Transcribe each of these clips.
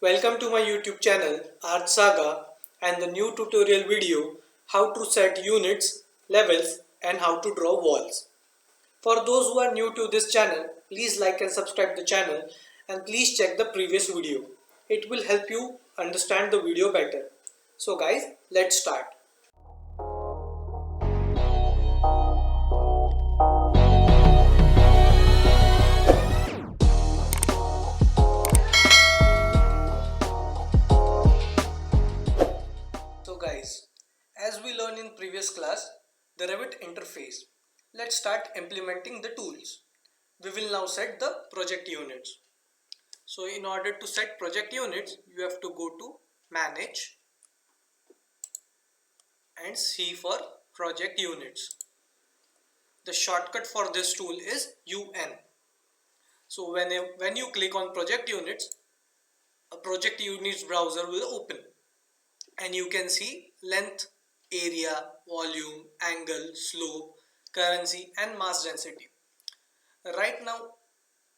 Welcome to my YouTube channel Art Saga and the new tutorial video how to set units, levels and how to draw walls. For those who are new to this channel, please like and subscribe the channel and please check the previous video. It will help you understand the video better. So guys, let's start. So guys, as we learned in previous class, the Revit interface. Let's start implementing the tools. We will now set the project units. So in order to set project units, you have to go to manage and see for project units. The shortcut for this tool is UN. So when you click on project units, a project units browser will open and you can see length, area, volume, angle, slope, currency and mass density. Right now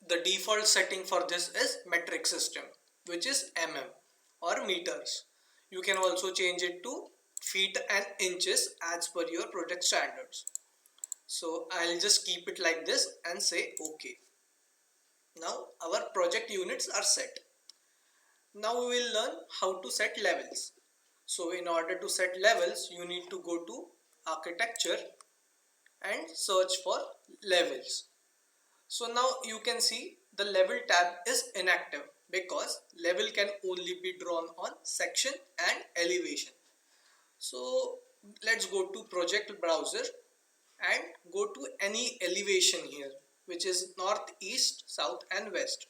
the default setting for this is metric system, which is mm or meters. You can also change it to feet and inches as per your project standards. So I'll just keep it like this and say OK. Now our project units are set. Now we will learn how to set levels. So in order to set levels, you need to go to architecture and search for levels. So now you can see the level tab is inactive because level can only be drawn on section and elevation. So let's go to project browser and go to any elevation here, which is north, east, south and west.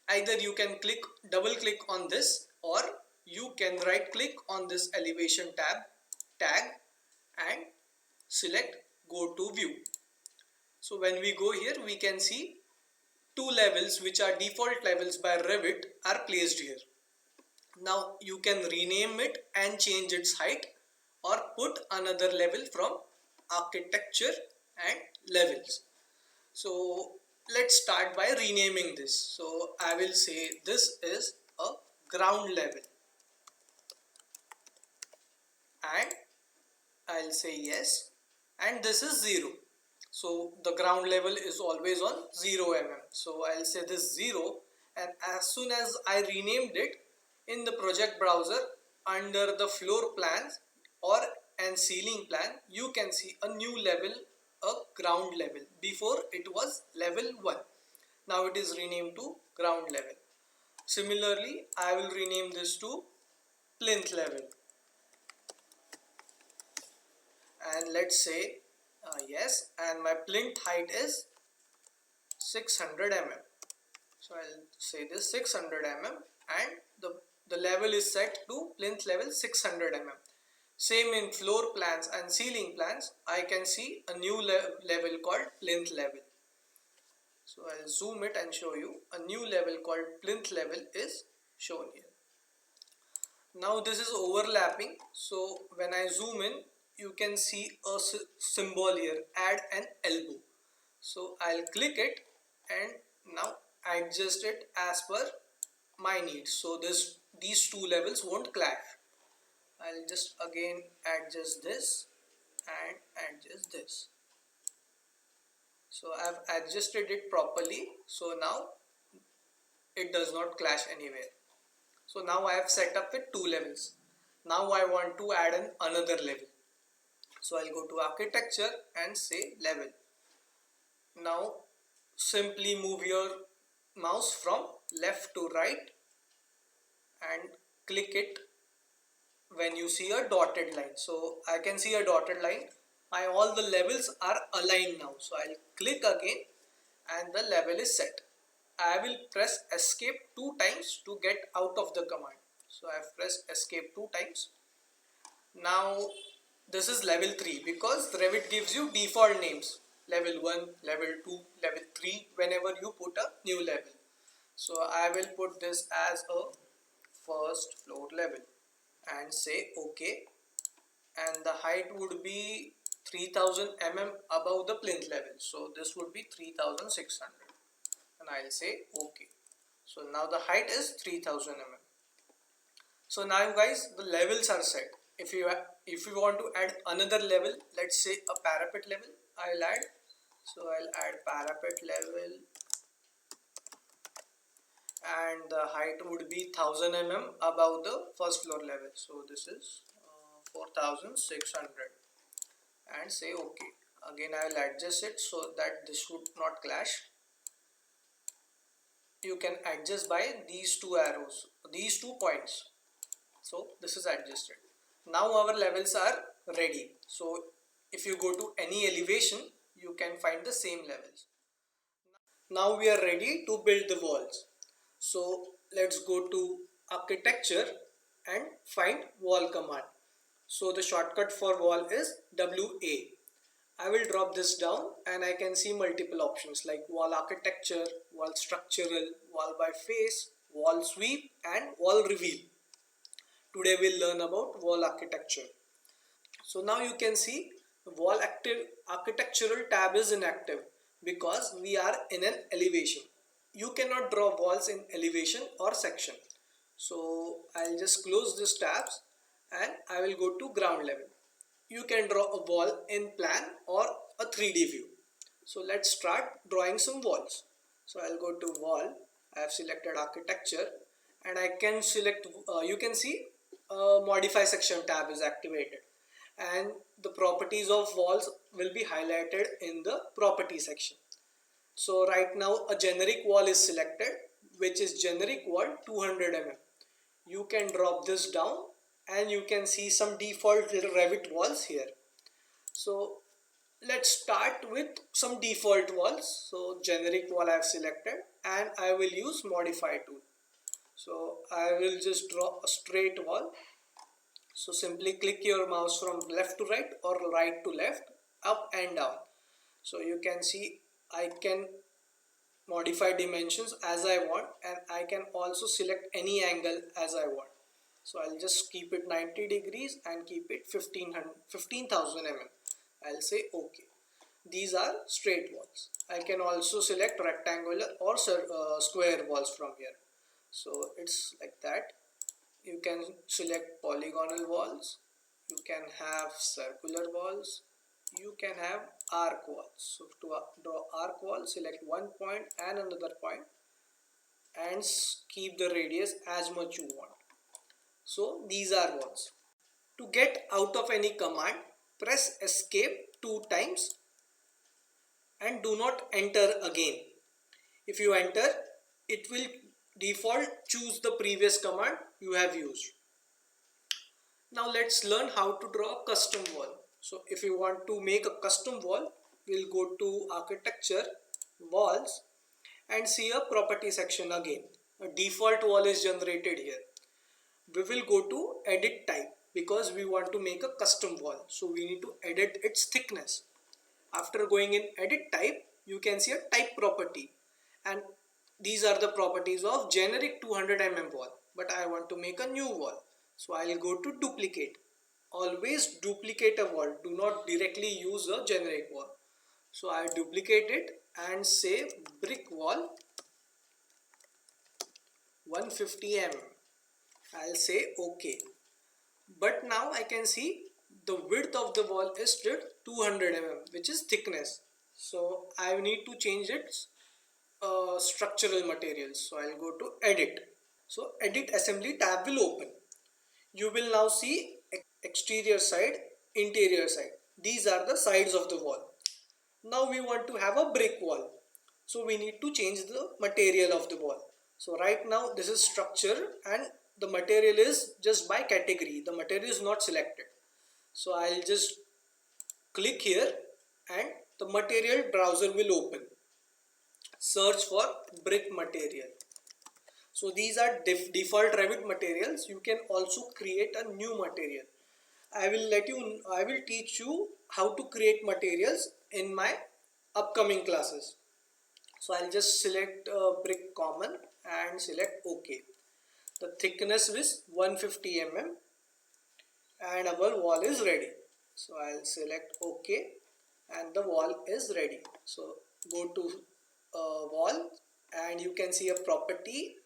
Either you can double click on this, or you can right click on this elevation tag and select go to view. So when we go here, we can see two levels which are default levels by Revit are placed here. Now you can rename it and change its height or put another level from architecture and levels. So let's start by renaming this. So I will say this is a ground level and I'll say yes, and this is 0. So the ground level is always on 0 mm. So I'll say this 0, and as soon as I renamed it in the project browser under the floor plans or and ceiling plan, you can see a new level, a ground level. Before it was level 1. Now it is renamed to ground level. Similarly, I will rename this to plinth level. And let's say yes, and my plinth height is 600 mm. So I'll say this 600 mm, and the level is set to plinth level 600 mm. Same in floor plans and ceiling plans, I can see a new level called plinth level. So I'll zoom it and show you a new level called plinth level is shown here. Now this is overlapping, so when I zoom in, you can see a symbol here, add an elbow. So I'll click it and now adjust it as per my needs. So these two levels won't clash. I'll just again adjust this and adjust this. So I've adjusted it properly. So now it does not clash anywhere. So now I have set up with two levels. Now I want to add another level. So I'll go to architecture and say level. Now simply move your mouse from left to right and click it when you see a dotted line. So I can see a dotted line. All the levels are aligned now. So I'll click again and the level is set. I will press escape 2 times to get out of the command. So I have pressed escape 2 times. Now this is level 3 because Revit gives you default names. Level 1, level 2, level 3 whenever you put a new level. So I will put this as a first floor level and say OK, and the height would be 3000 mm above the plinth level. So this would be 3600 and I'll say OK. So now the height is 3000 mm. So now guys, the levels are set. If you want to add another level, let's say a parapet level, I'll add. So I'll add parapet level, and the height would be 1000 mm above the first floor level. So this is 4600, and say OK. Again I will adjust it so that this would not clash. You can adjust by these two arrows, these 2 points. So this is adjusted. Now our levels are ready. So if you go to any elevation, you can find the same levels. Now we are ready to build the walls. So let's go to architecture and find wall command. So the shortcut for wall is WA. I will drop this down and I can see multiple options like wall architecture, wall structural, wall by face, wall sweep and wall reveal. Today we'll learn about wall architecture. So now you can see the wall active architectural tab is inactive because we are in an elevation. You cannot draw walls in elevation or section. So I'll just close these tabs and I will go to ground level. You can draw a wall in plan or a 3D view. So let's start drawing some walls. So I'll go to wall. I have selected architecture and I can select, you can see modify section tab is activated and the properties of walls will be highlighted in the property section. So right now a generic wall is selected, which is generic wall 200 mm. You can drop this down and you can see some default Revit walls here. So let's start with some default walls. So generic wall I have selected and I will use modify tool. So I will just draw a straight wall. So simply click your mouse from left to right or right to left, up and down. So you can see I can modify dimensions as I want and I can also select any angle as I want. So I'll just keep it 90 degrees and keep it 15,000 mm. I'll say OK. These are straight walls. I can also select rectangular or square walls from here. So it's like that. You can select polygonal walls. You can have circular walls. You can have arc walls. So to draw arc wall, select one point and another point and keep the radius as much you want. So these are walls. To get out of any command, press escape 2 times and do not enter again. If you enter, it will default choose the previous command you have used. Now let's learn how to draw a custom wall. So if you want to make a custom wall, we'll go to architecture, walls and see a property section again. A default wall is generated here. We will go to edit type because we want to make a custom wall. So we need to edit its thickness. After going in edit type, you can see a type property and these are the properties of generic 200 mm wall, but I want to make a new wall. So I'll go to duplicate. Always duplicate a wall. Do not directly use a generic wall. So I duplicate it and say brick wall 150 mm. I'll say OK. But now I can see the width of the wall is still 200 mm, which is thickness. So I need to change its structural materials. So I'll go to edit. So edit assembly tab will open. You will now see exterior side, interior side. These are the sides of the wall. Now we want to have a brick wall. So we need to change the material of the wall. So right now this is structure and the material is just by category. The material is not selected. So I'll just click here and the material browser will open. Search for brick material. So these are default Revit materials. You can also create a new material. I will teach you how to create materials in my upcoming classes. So I'll just select brick common and select OK. The thickness is 150 mm and our wall is ready. So I'll select OK and the wall is ready. So go to wall, and you can see a property,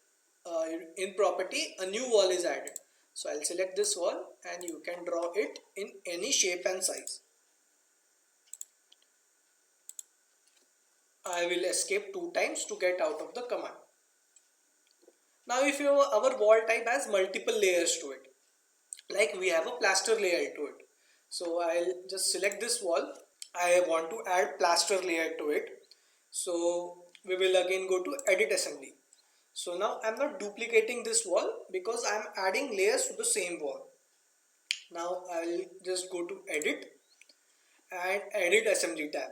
in property a new wall is added. So I'll select this wall and you can draw it in any shape and size. I will escape 2 times to get out of the command. Now if our wall type has multiple layers to it, like we have a plaster layer to it, so I'll just select this wall. I want to add plaster layer to it, so we will again go to edit assembly. So now I'm not duplicating this wall because I'm adding layers to the same wall. Now I'll just go to edit and edit assembly tab.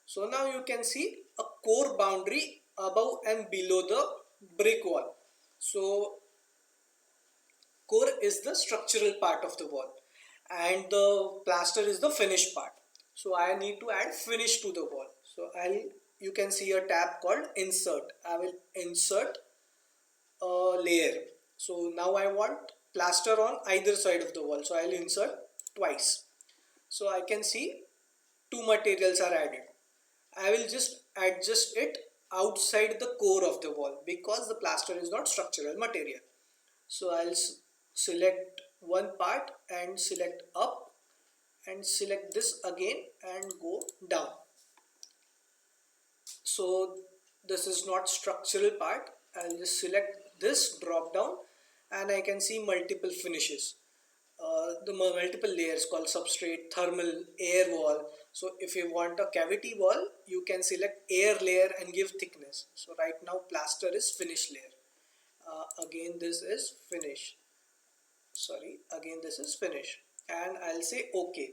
So now you can see a core boundary above and below the brick wall. So core is the structural part of the wall and the plaster is the finished part. So I need to add finish to the wall. So you can see a tab called insert. I will insert a layer. So now I want plaster on either side of the wall, so I'll insert twice. So I can see two materials are added. I will just adjust it outside the core of the wall because the plaster is not structural material. So I'll select one part and select up and select this again and go down. So this is not structural part. I'll just select this drop down and I can see multiple finishes. The multiple layers called substrate, thermal, air wall. So if you want a cavity wall, you can select air layer and give thickness. So right now plaster is finish layer. Again this is finish. Sorry, again this is finish. And I'll say OK.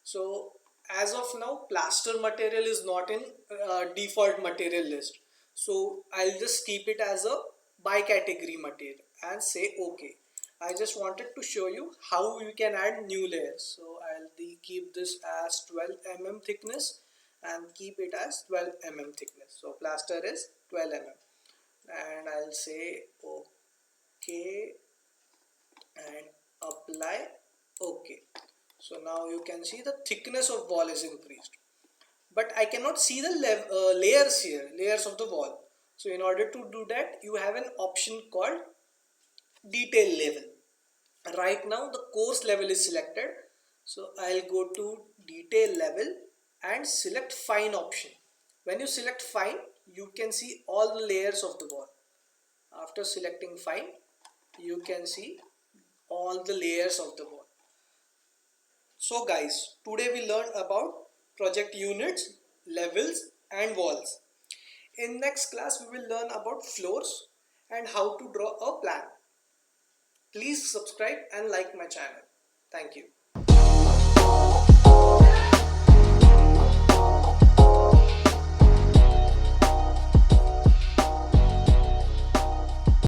So as of now, plaster material is not in default material list. So I'll just keep it as a by category material and say OK. I just wanted to show you how you can add new layers. So I'll keep this as 12 mm thickness and keep it as 12 mm thickness. So plaster is 12 mm and I'll say OK and apply OK. So now you can see the thickness of wall is increased, but I cannot see the layers here, layers of the wall. So in order to do that, you have an option called detail level. Right now the course level is selected, so I'll go to detail level and select fine option. When you select fine, you can see all the layers of the wall. After selecting fine, you can see all the layers of the wall. So guys, today we learned about project units, levels and walls. In next class we will learn about floors and how to draw a plan. Please subscribe and like my channel. Thank you.